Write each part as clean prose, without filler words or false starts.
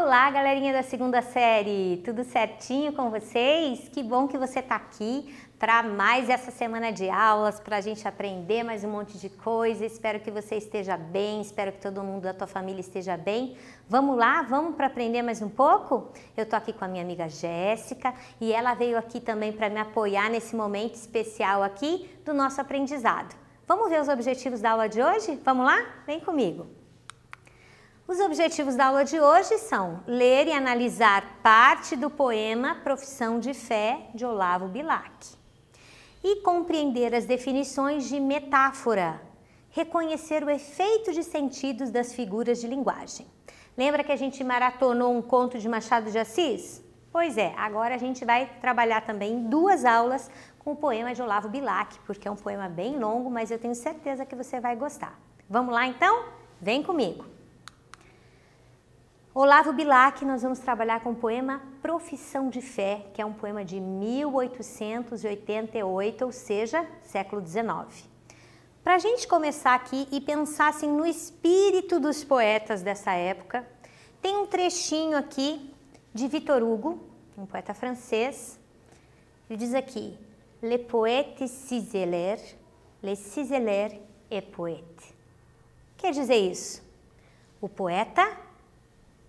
Olá, galerinha da segunda série, tudo certinho com vocês? Que bom que você está aqui para mais essa semana de aulas, para a gente aprender mais um monte de coisa. Espero que você esteja bem, espero que todo mundo da tua família esteja bem. Vamos lá, vamos para aprender mais um pouco? Eu tô aqui com a minha amiga Jéssica e ela veio aqui também para me apoiar nesse momento especial aqui do nosso aprendizado. Vamos ver os objetivos da aula de hoje? Vamos lá? Vem comigo! Os objetivos da aula de hoje são ler e analisar parte do poema Profissão de Fé, de Olavo Bilac, e compreender as definições de metáfora, reconhecer o efeito de sentidos das figuras de linguagem. Lembra que a gente maratonou um conto de Machado de Assis? Pois é, agora a gente vai trabalhar também em 2 aulas com o poema de Olavo Bilac, porque é um poema bem longo, mas eu tenho certeza que você vai gostar. Vamos lá então? Vem comigo! Olavo Bilac, nós vamos trabalhar com o poema Profissão de Fé, que é um poema de 1888, ou seja, século XIX. Para a gente começar aqui e pensar assim, no espírito dos poetas dessa época, tem um trechinho aqui de Victor Hugo, um poeta francês. Ele diz aqui, Le poète ciseleur, le ciseleur est poète. Quer dizer isso? O poeta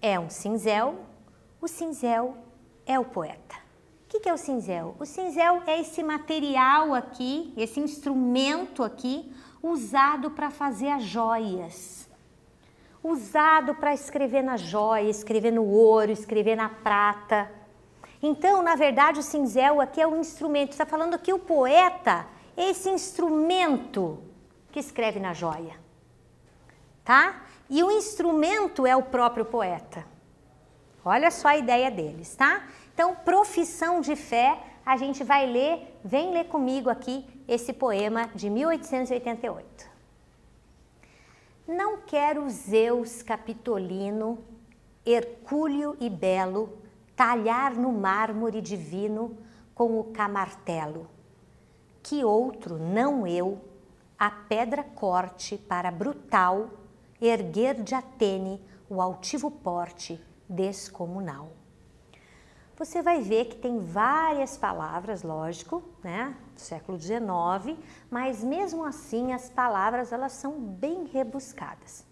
é um cinzel, o cinzel é o poeta. O que é o cinzel? O cinzel é esse material aqui, esse instrumento aqui, usado para fazer as joias. Usado para escrever na joia, escrever no ouro, escrever na prata. Então, na verdade, o cinzel aqui é um instrumento. Está falando que o poeta é esse instrumento que escreve na joia. Tá? E o instrumento é o próprio poeta. Olha só a ideia deles, tá? Então, Profissão de Fé, a gente vai ler, vem ler comigo aqui esse poema de 1888. Não quero Zeus capitolino, hercúleo e belo, talhar no mármore divino com o camartelo. Que outro, não eu, a pedra corte para brutal erguer de Atene o altivo porte descomunal. Você vai ver que tem várias palavras, lógico, né, do século XIX, mas mesmo assim as palavras elas são bem rebuscadas,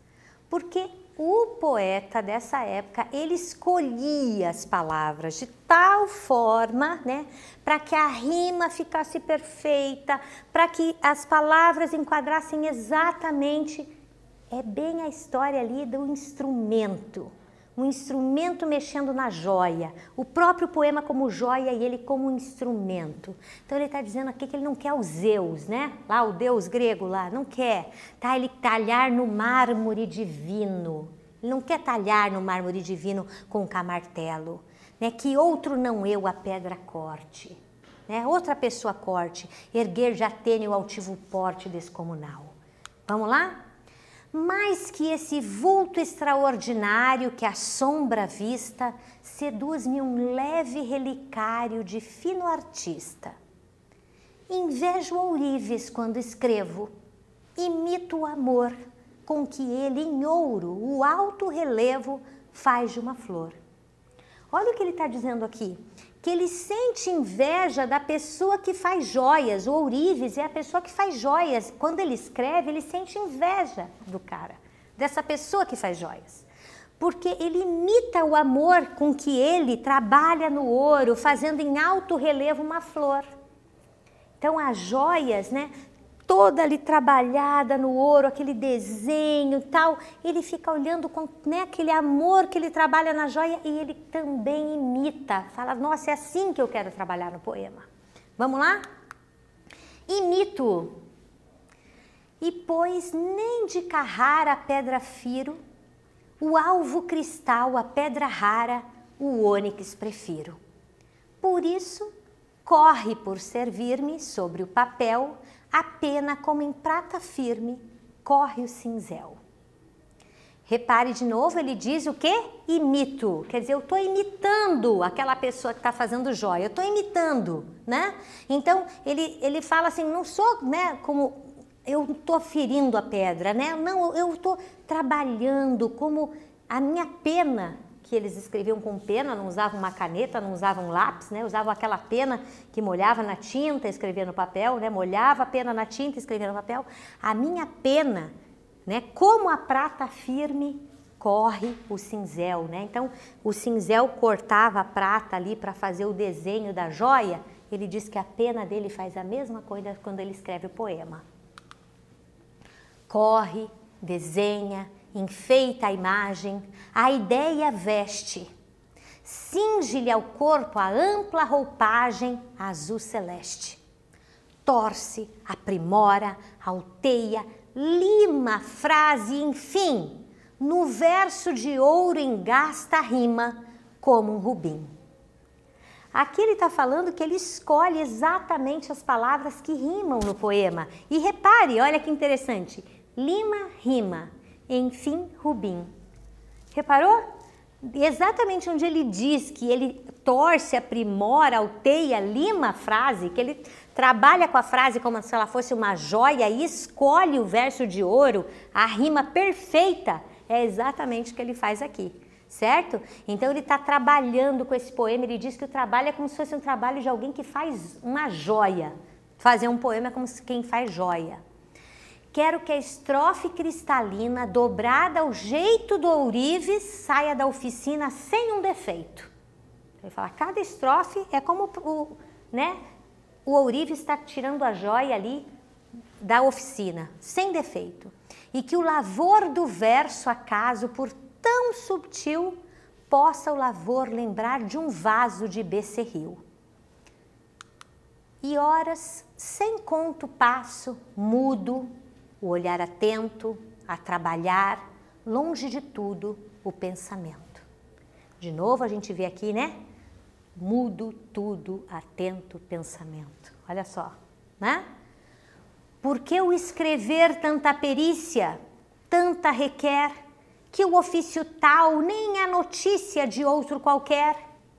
porque o poeta dessa época, ele escolhia as palavras de tal forma, né, para que a rima ficasse perfeita, para que as palavras enquadrassem exatamente. É bem a história ali do instrumento, um instrumento mexendo na joia, o próprio poema como joia e ele como instrumento. Então ele está dizendo aqui que ele não quer o Zeus, né? Lá o deus grego lá, não quer. Tá? Ele talhar no mármore divino, ele não quer talhar no mármore divino com o camartelo, né? Que outro não eu a pedra corte, né? Outra pessoa corte, erguer de Atene o altivo porte descomunal. Vamos lá? Mais que esse vulto extraordinário que assombra a vista, seduz-me um leve relicário de fino artista. Invejo ourives quando escrevo, imito o amor com que ele em ouro o alto relevo faz de uma flor. Olha o que ele está dizendo aqui, que ele sente inveja da pessoa que faz joias. O ourives é a pessoa que faz joias. Quando ele escreve, ele sente inveja do cara, dessa pessoa que faz joias. Porque ele imita o amor com que ele trabalha no ouro, fazendo em alto relevo uma flor. Então as joias, né, toda ali trabalhada no ouro, aquele desenho e tal, ele fica olhando com, né, aquele amor que ele trabalha na joia e ele também imita, fala, nossa, é assim que eu quero trabalhar no poema. Vamos lá? Imito. E pois nem de Carrara a pedra firo, o alvo cristal, a pedra rara, o ônix prefiro. Por isso, corre por servir-me sobre o papel, a pena como em prata firme, corre o cinzel. Repare de novo, ele diz o quê? Imito. Quer dizer, eu estou imitando aquela pessoa que está fazendo joia. Eu estou imitando, né? Então, ele fala assim, não sou, né, como eu estou ferindo a pedra, né? Não, eu estou trabalhando como a minha pena que eles escreviam com pena, não usavam uma caneta, não usavam lápis, né? Usavam aquela pena que molhava na tinta, escrevia no papel, né? Molhava a pena na tinta, escrevia no papel. A minha pena, né? Como a prata firme corre o cinzel, né? Então, o cinzel cortava a prata ali para fazer o desenho da joia. Ele diz que a pena dele faz a mesma coisa quando ele escreve o poema. Corre, desenha, enfeita a imagem, a ideia veste, cinge-lhe ao corpo a ampla roupagem azul celeste. Torce, aprimora, alteia, lima a frase, enfim, no verso de ouro engasta a rima como um rubim. Aqui ele está falando que ele escolhe exatamente as palavras que rimam no poema. E repare, olha que interessante, lima, rima, enfim, rubim. Reparou? Exatamente onde ele diz que ele torce, aprimora, alteia, lima a frase, que ele trabalha com a frase como se ela fosse uma joia e escolhe o verso de ouro, a rima perfeita, é exatamente o que ele faz aqui, certo? Então ele está trabalhando com esse poema, ele diz que o trabalho é como se fosse um trabalho de alguém que faz uma joia. Fazer um poema é como quem faz joia. Quero que a estrofe cristalina, dobrada ao jeito do ourives, saia da oficina sem um defeito. Ele fala, cada estrofe é como o ourives está tirando a joia ali da oficina, sem defeito. E que o lavor do verso, acaso, por tão subtil, possa o lavor lembrar de um vaso de becerril. E horas, sem conto passo, mudo, o olhar atento, a trabalhar, longe de tudo, o pensamento. De novo a gente vê aqui, né? Mudo tudo, atento, pensamento. Olha só, né? Por que o escrever tanta perícia, tanta requer, que o ofício tal nem a notícia de outro qualquer?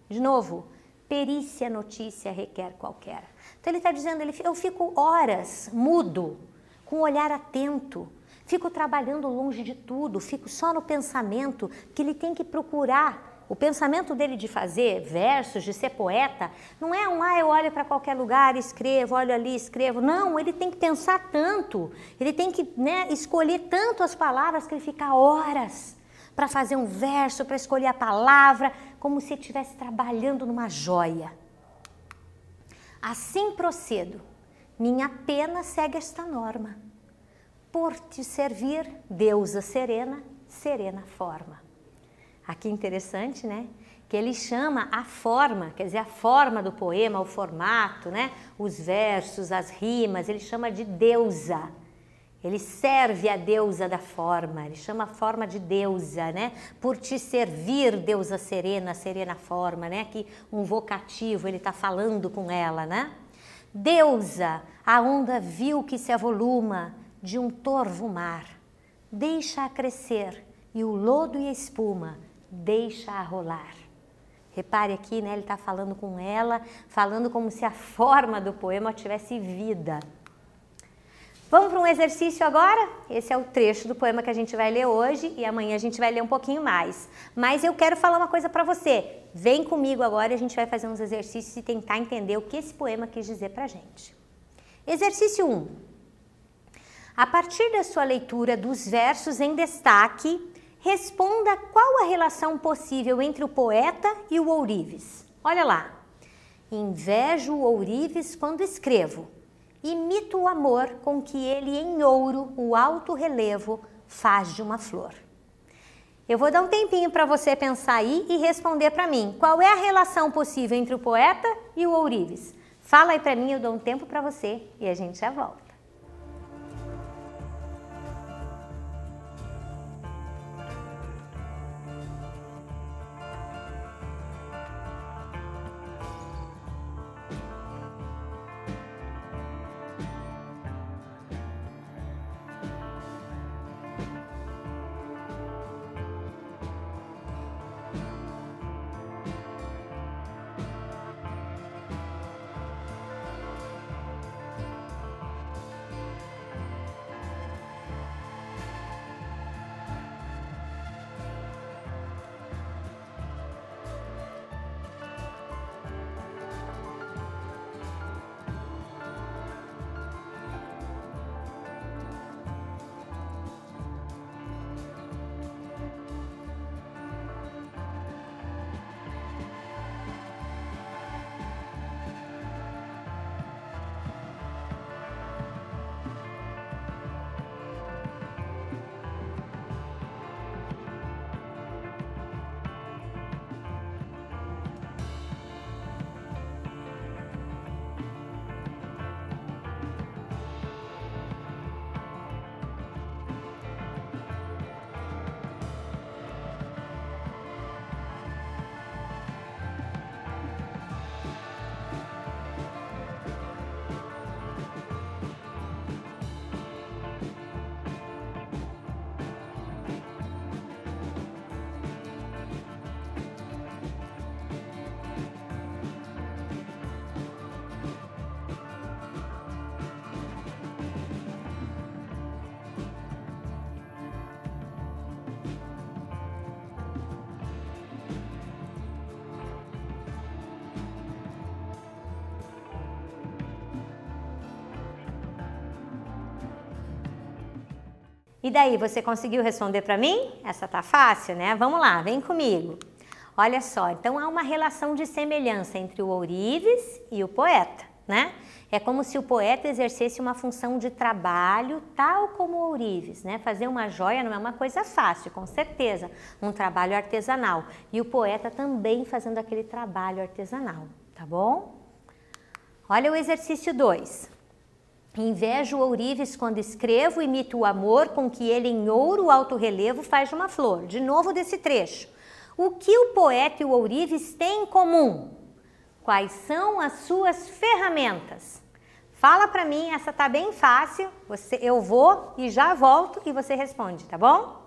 De novo, perícia, notícia, requer qualquer. Então ele está dizendo, eu fico horas mudo, com um olhar atento, fico trabalhando longe de tudo, fico só no pensamento, que ele tem que procurar. O pensamento dele de fazer versos, de ser poeta, não é eu olho para qualquer lugar, escrevo, olho ali, escrevo. Não, ele tem que pensar tanto, ele tem que escolher tanto as palavras que ele fica horas para fazer um verso, para escolher a palavra, como se estivesse trabalhando numa joia. Assim procedo. Minha pena segue esta norma. Por te servir, deusa serena, serena forma. Aqui interessante, né? Que ele chama a forma, quer dizer, a forma do poema, o formato, né? Os versos, as rimas, ele chama de deusa. Ele serve a deusa da forma, ele chama a forma de deusa, né? Por te servir, deusa serena, serena forma, né? Aqui um vocativo, ele está falando com ela, né? Deusa, a onda vil que se avoluma de um torvo mar, deixa-a crescer e o lodo e a espuma deixa-a rolar. Repare aqui, né? Ele está falando com ela, falando como se a forma do poema tivesse vida. Vamos para um exercício agora? Esse é o trecho do poema que a gente vai ler hoje e amanhã a gente vai ler um pouquinho mais. Mas eu quero falar uma coisa para você. Vem comigo agora e a gente vai fazer uns exercícios e tentar entender o que esse poema quis dizer para a gente. Exercício 1. A partir da sua leitura dos versos em destaque, responda qual a relação possível entre o poeta e o ourives. Olha lá. Invejo o ourives quando escrevo. Imito o amor com que ele em ouro o alto relevo faz de uma flor. Eu vou dar um tempinho para você pensar aí e responder para mim. Qual é a relação possível entre o poeta e o ourives? Fala aí para mim, eu dou um tempo para você e a gente já volta. E daí, você conseguiu responder para mim? Essa tá fácil, né? Vamos lá, vem comigo. Olha só, então há uma relação de semelhança entre o ourives e o poeta, né? É como se o poeta exercesse uma função de trabalho, tal como o ourives, né? Fazer uma joia não é uma coisa fácil, com certeza, um trabalho artesanal. E o poeta também fazendo aquele trabalho artesanal, tá bom? Olha o exercício 2. Invejo o ourives quando escrevo, imito o amor com que ele em ouro alto relevo faz uma flor. De novo desse trecho. O que o poeta e o ourives têm em comum? Quais são as suas ferramentas? Fala para mim, essa tá bem fácil. Eu vou e já volto e você responde, tá bom?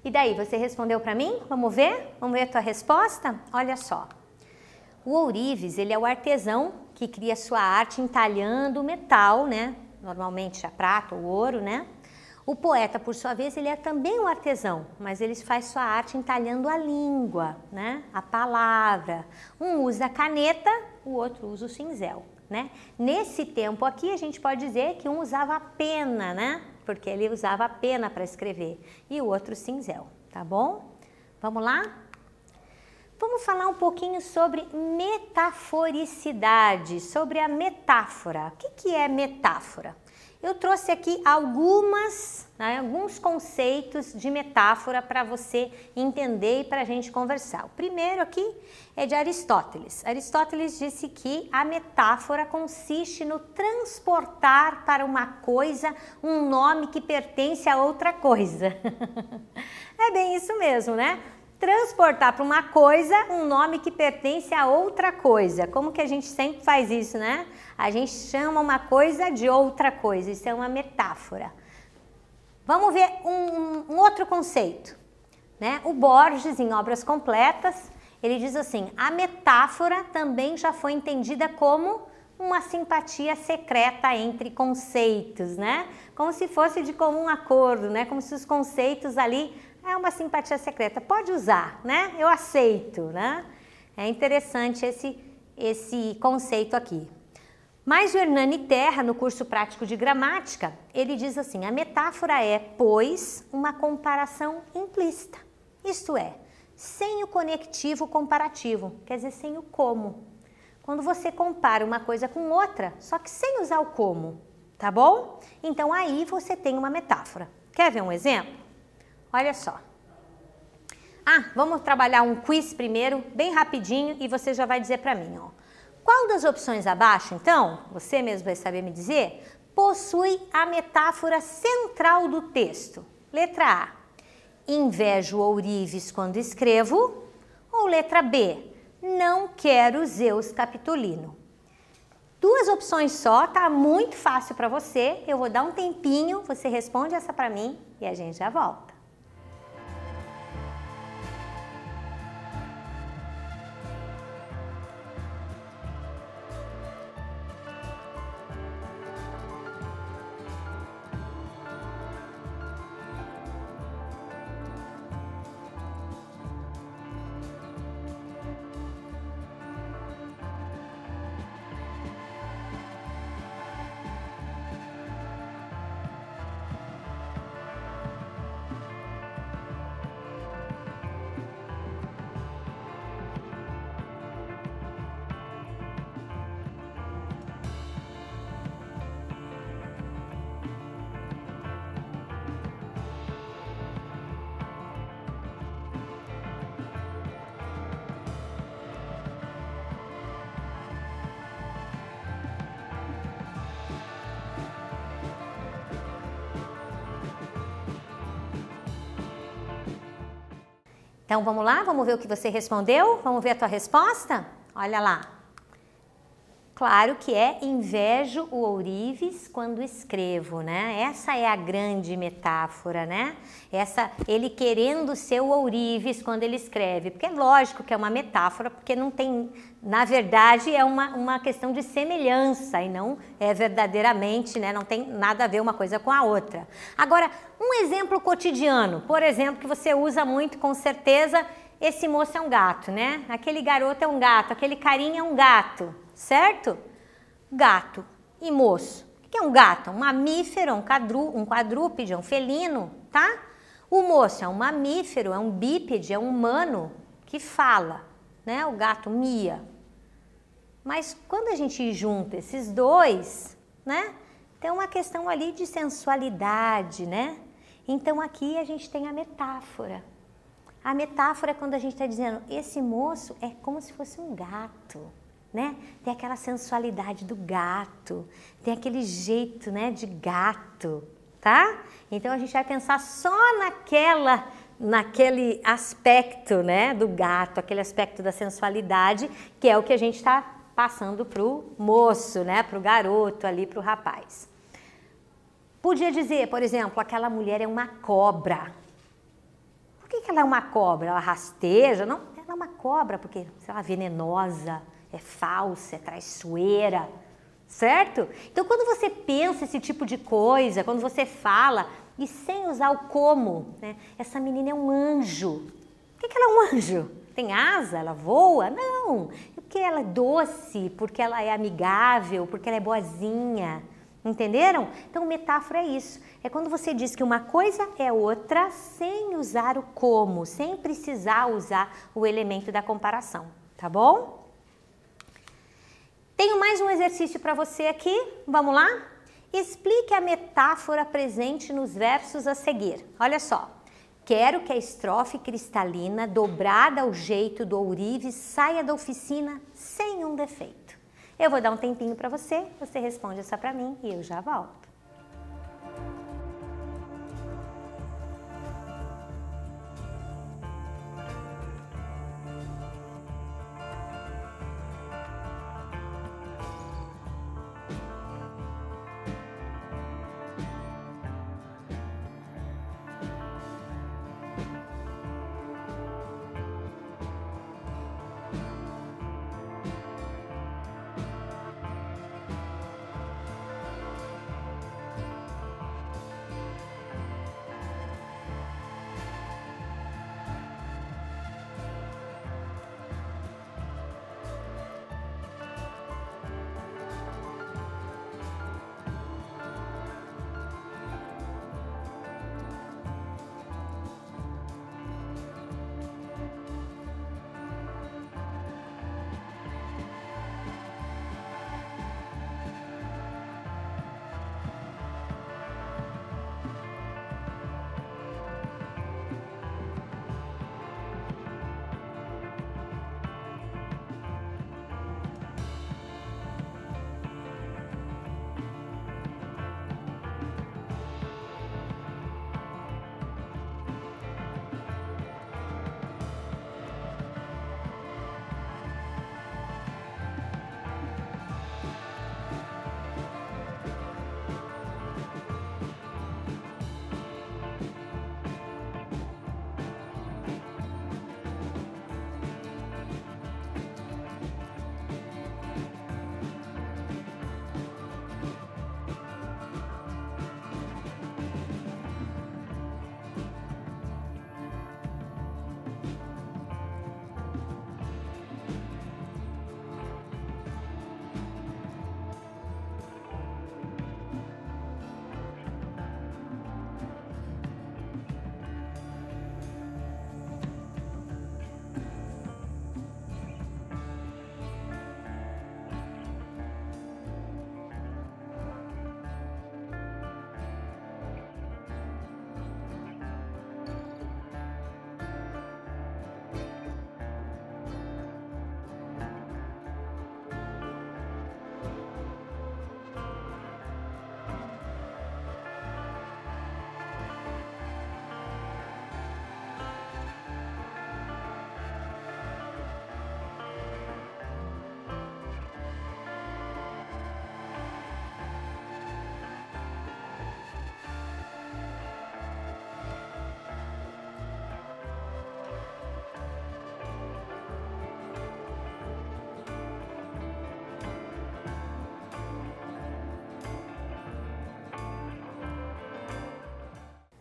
E daí, você respondeu para mim? Vamos ver? Vamos ver a tua resposta? Olha só. O ourives, ele é o artesão que cria sua arte entalhando o metal, né? Normalmente a prata ou ouro, né? O poeta, por sua vez, ele é também um artesão, mas ele faz sua arte entalhando a língua, né? A palavra. Um usa a caneta, o outro usa o cinzel, né? Nesse tempo aqui, a gente pode dizer que um usava a pena, né? Porque ele usava a pena para escrever, e o outro cinzel, tá bom? Vamos lá? Vamos falar um pouquinho sobre metaforicidade, sobre a metáfora. O que é metáfora? Eu trouxe aqui alguns conceitos de metáfora para você entender e para a gente conversar. O primeiro aqui é de Aristóteles. Aristóteles disse que a metáfora consiste no transportar para uma coisa um nome que pertence a outra coisa. É bem isso mesmo, né? transportar para uma coisa um nome que pertence a outra coisa. Como que a gente sempre faz isso, né? A gente chama uma coisa de outra coisa, isso é uma metáfora. Vamos ver um outro conceito, né? O Borges, em Obras Completas, ele diz assim: a metáfora também já foi entendida como uma simpatia secreta entre conceitos, né? Como se fosse de comum acordo, né? Como se os conceitos ali é uma simpatia secreta. Pode usar, né? Eu aceito, né? É interessante esse conceito aqui. Mas o Hernani Terra, no curso prático de gramática, ele diz assim: a metáfora é, pois, uma comparação implícita. Isto é, sem o conectivo comparativo, quer dizer, sem o como. Quando você compara uma coisa com outra, só que sem usar o como, tá bom? Então aí você tem uma metáfora. Quer ver um exemplo? Olha só. Vamos trabalhar um quiz primeiro, bem rapidinho, e você já vai dizer para mim, ó. Qual das opções abaixo, então, você mesmo vai saber me dizer, possui a metáfora central do texto? Letra A, invejo ourives quando escrevo, ou letra B, não quero Zeus Capitolino? Duas opções só, tá muito fácil para você, eu vou dar um tempinho, você responde essa para mim e a gente já volta. Então vamos lá, vamos ver o que você respondeu? Vamos ver a tua resposta? Olha lá. Claro que é invejo o ourives quando escrevo, né? Essa é a grande metáfora, né? Ele querendo ser o ourives quando ele escreve, porque é lógico que é uma metáfora, porque não tem, na verdade é uma questão de semelhança e não é verdadeiramente, né? Não tem nada a ver uma coisa com a outra. Agora, um exemplo cotidiano, por exemplo, que você usa muito com certeza, esse moço é um gato, né? Aquele garoto é um gato, aquele carinha é um gato. Certo? Gato e moço. O que é um gato? Um mamífero, um quadrúpede, um felino, tá? O moço é um mamífero, é um bípede, é um humano que fala, né? O gato mia. Mas quando a gente junta esses dois, né? Tem uma questão ali de sensualidade, né? Então aqui a gente tem a metáfora. A metáfora é quando a gente está dizendo, esse moço é como se fosse um gato. Né? Tem aquela sensualidade do gato, tem aquele jeito, né, de gato, tá? Então a gente vai pensar só naquele aspecto, né, do gato, aquele aspecto da sensualidade, que é o que a gente está passando pro moço, né, pro garoto ali, pro rapaz. Podia dizer, por exemplo, aquela mulher é uma cobra. Por que ela é uma cobra? Ela rasteja? Não, ela é uma cobra porque, sei lá, venenosa, é falsa, é traiçoeira, certo? Então, quando você pensa esse tipo de coisa, quando você fala, e sem usar o como, né? Essa menina é um anjo. Por que ela é um anjo? Tem asa? Ela voa? Não, porque ela é doce, porque ela é amigável, porque ela é boazinha. Entenderam? Então, metáfora é isso. É quando você diz que uma coisa é outra sem usar o como, sem precisar usar o elemento da comparação, tá bom? Tenho mais um exercício para você aqui, vamos lá? Explique a metáfora presente nos versos a seguir. Olha só. Quero que a estrofe cristalina, dobrada ao jeito do ourives, saia da oficina sem um defeito. Eu vou dar um tempinho para você responde essa para mim e eu já volto.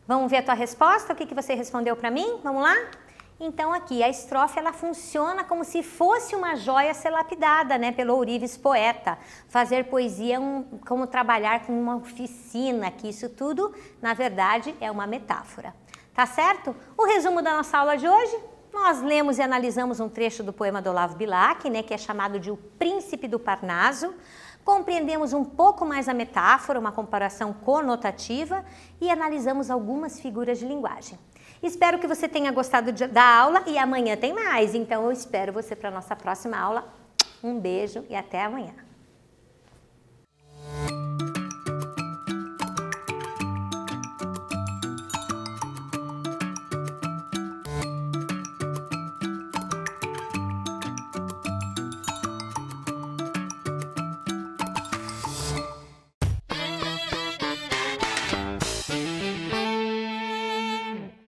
Vamos ver a tua resposta? O que você respondeu para mim? Vamos lá? Então aqui, a estrofe ela funciona como se fosse uma joia a ser lapidada, né, pelo ourives poeta. Fazer poesia é como trabalhar com uma oficina, que isso tudo, na verdade, é uma metáfora. Tá certo? O resumo da nossa aula de hoje, nós lemos e analisamos um trecho do poema do Olavo Bilac, né, que é chamado de O Príncipe do Parnaso. Compreendemos um pouco mais a metáfora, uma comparação conotativa e analisamos algumas figuras de linguagem. Espero que você tenha gostado da aula e amanhã tem mais, então eu espero você para a nossa próxima aula. Um beijo e até amanhã.